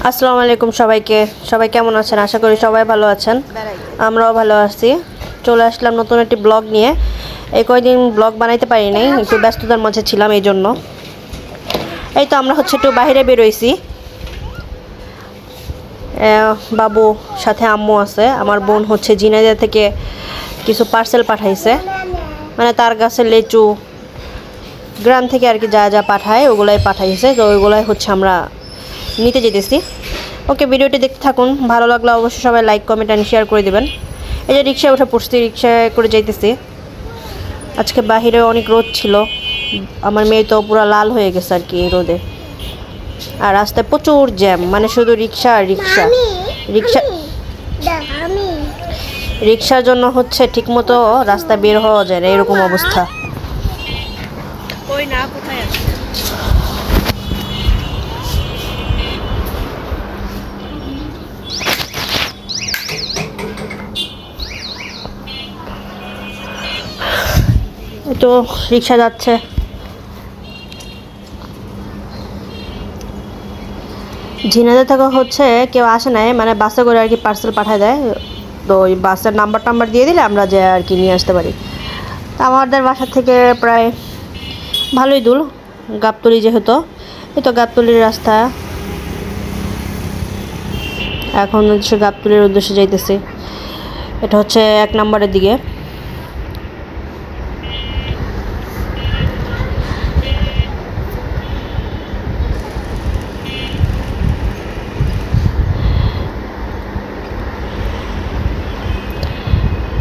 আসসালামু আলাইকুম সবাইকে। সবাই কেমন আছেন? আশা করি সবাই ভালো আছেন, আমরাও ভালো আছি। চলে আসলাম নতুন একটি ব্লগ নিয়ে। এই কয়দিন ব্লগ বানাইতে পারি নাই, একটু ব্যস্ততার মধ্যে ছিলাম, এই জন্য। এই তো আমরা একটু বাইরে বেরোইছি। বাবু সাথে আম্মু আছে। আমার বোন ঝিনাইদহ থেকে কিছু পার্সেল পাঠাইছে, মানে তার কাছে লেচু গ্রাম থেকে আর কি যা যা পাঠায় ওগুলাই পাঠাইছে, তো ওইগুলাই আমরা নিতে যেতেছি। ওকে, ভিডিওটি দেখতে থাকুন। ভালো লাগলে অবশ্যই সবাই লাইক কমেন্ট অ্যান্ড শেয়ার করে দেবেন। এই যে রিক্সায় উঠে পড়ছি, রিক্সায় করে যাইতেছি। আজকে বাহিরে অনেক রোদ ছিল, আমার মেয়ে তো পুরো লাল হয়ে গেছে আর কি এই রোদে। আর রাস্তায় প্রচুর জ্যাম, মানে শুধু রিক্সা আর রিক্সা রিক্সা রিক্সার জন্য ঠিকমতো রাস্তা বের হওয়া যায় না, এরকম অবস্থা। তো রিক্সা যাচ্ছে। ঝিনাইদহ থেকে কেউ আসে নাই, মানে বাসে করে আর কি পার্সেল পাঠায় দেয়। তো ওই বাসের নাম্বার দিয়ে দিলে আমরা যে আর কি নিয়ে আসতে পারি। আমাদের বাসা থেকে প্রায় ভালোই দূর, গাবতলী যেহেতু। এই তো গাবতলীর রাস্তা, এখন গাবতলীর উদ্দেশ্যে যাইতেছি। এটা 1 নম্বরের দিকে।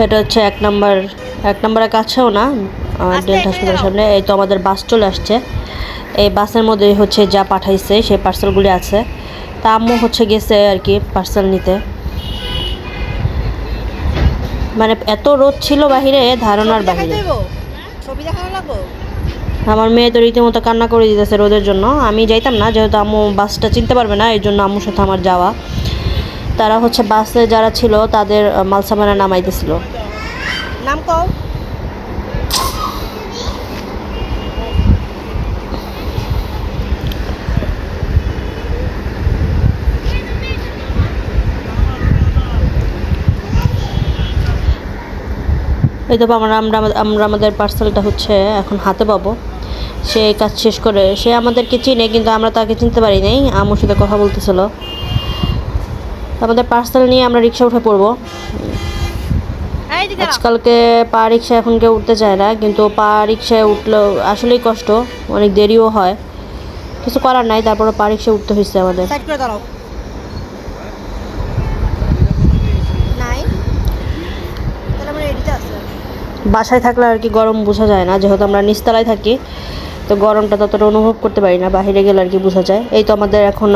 এটা 1 নম্বরের কাছেও না, ডেন্ট হসপিটালের সামনে। এই তো আমাদের বাস চলে আসছে। এই বাসের মধ্যে যা পাঠাইছে সেই পার্সেলগুলি আছে। তা আম্মু গেছে আর কি পার্সেল নিতে। মানে এত রোদ ছিল বাহিরে, ধারণার বাহিরে। আমার মেয়ে তো রীতিমতো কান্না করে দিতেছে রোদের জন্য। আমি যাইতাম না, যেহেতু আম্মু বাসটা চিনতে পারবে না, এই জন্য আম্মুর সাথে আমার যাওয়া। তারা বাসে যারা ছিল তাদের মালসামানা নামাইতেছিল। নাম কও। এই তো আমরা আমাদের পার্সেলটা এখন হাতে পাবো। সে কাজ শেষ করে, সে আমাদেরকে চিনে, কিন্তু আমরা তাকে চিনতে পারি নাই। আম্মুর সাথে কথা বলতেছিল। আমাদের পার্সেল নিয়ে আমরা রিক্সা উঠে পড়বো। আজকালকে পা রিক্সা এখন কেউ উঠতে চায় না, কিন্তু পা রিক্সায় উঠলেও আসলেই কষ্ট, অনেক দেরিও হয়। কিছু করার নাই, তারপরে পা রিক্সায় উঠতে হয়েছে আমাদের। বাসায় থাকলে আর কি গরম বোঝা যায় না, যেহেতু আমরা নিচতলায় থাকি, তো গরমটা ততটা অনুভব করতে পারি না। বাইরে গেলে আর কি বোঝা যায়। এই তো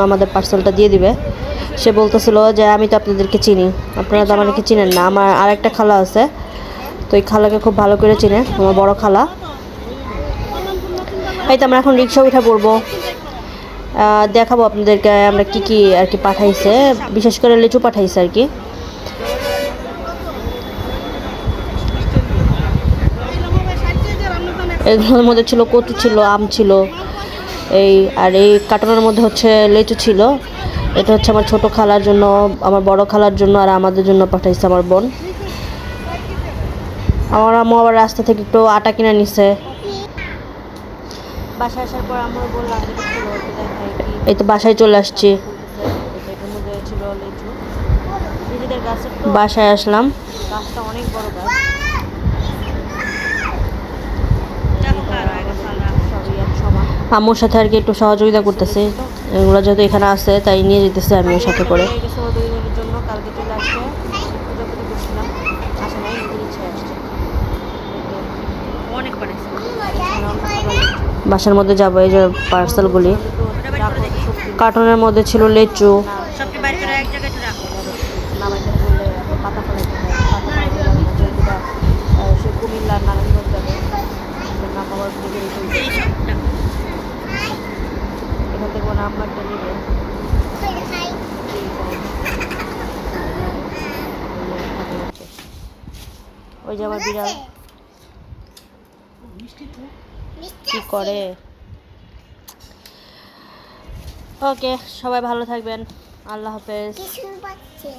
আমাদের পার্সেলটা দিয়ে দিবে। সে বলতেছিল যে আমি তো আপনাদেরকে চিনি, আপনারা তো আমাদেরকে চিনেন না। আমার আরেকটা খালা আছে, তো এই খালাকে খুব ভালো করে চিনে, আমার বড় খালা। এই তো আমরা এখন রিক্সা উঠে পড়বো। দেখাবো আপনাদেরকে আমরা কি আর কি পাঠাইছে, বিশেষ করে লিচু পাঠাইছে আর কি। এগুলোর মধ্যে ছিল কচু, ছিল আম, ছিল এই কার্টনের মধ্যে লেচু ছিল। এটা আমার ছোট খালার জন্য, আমার বড় খালার জন্য, আর আমাদের জন্য পাঠাইছে আমার বোন। আমার আম্মু আবার রাস্তা থেকে একটু আটা কিনে নিছে। বাসায় আসার পর আমরা বললাম এই তো বাসায় চলে আসছি। বাসায় আসলাম, গাছটা অনেক বড় গাছ। আম্মুর সাথে আর কি একটু সহযোগিতা করতেছে, এগুলো যেহেতু এখানে আছে তাই নিয়ে যেতেছে আমি ওর সাথে করে। বাসার মধ্যে যাবো। এই যে পার্সেলগুলি, কার্টনের মধ্যে ছিল লেচু। কুমিল্লার নারায়ণগঞ্জ যাবে, এখান থেকে নাম্বারটা নেবে। ওই যে আমার বিড়াল কি করে। ওকে, সবাই ভালো থাকবেন। আল্লাহ হাফেজ। কিছু পাচ্ছে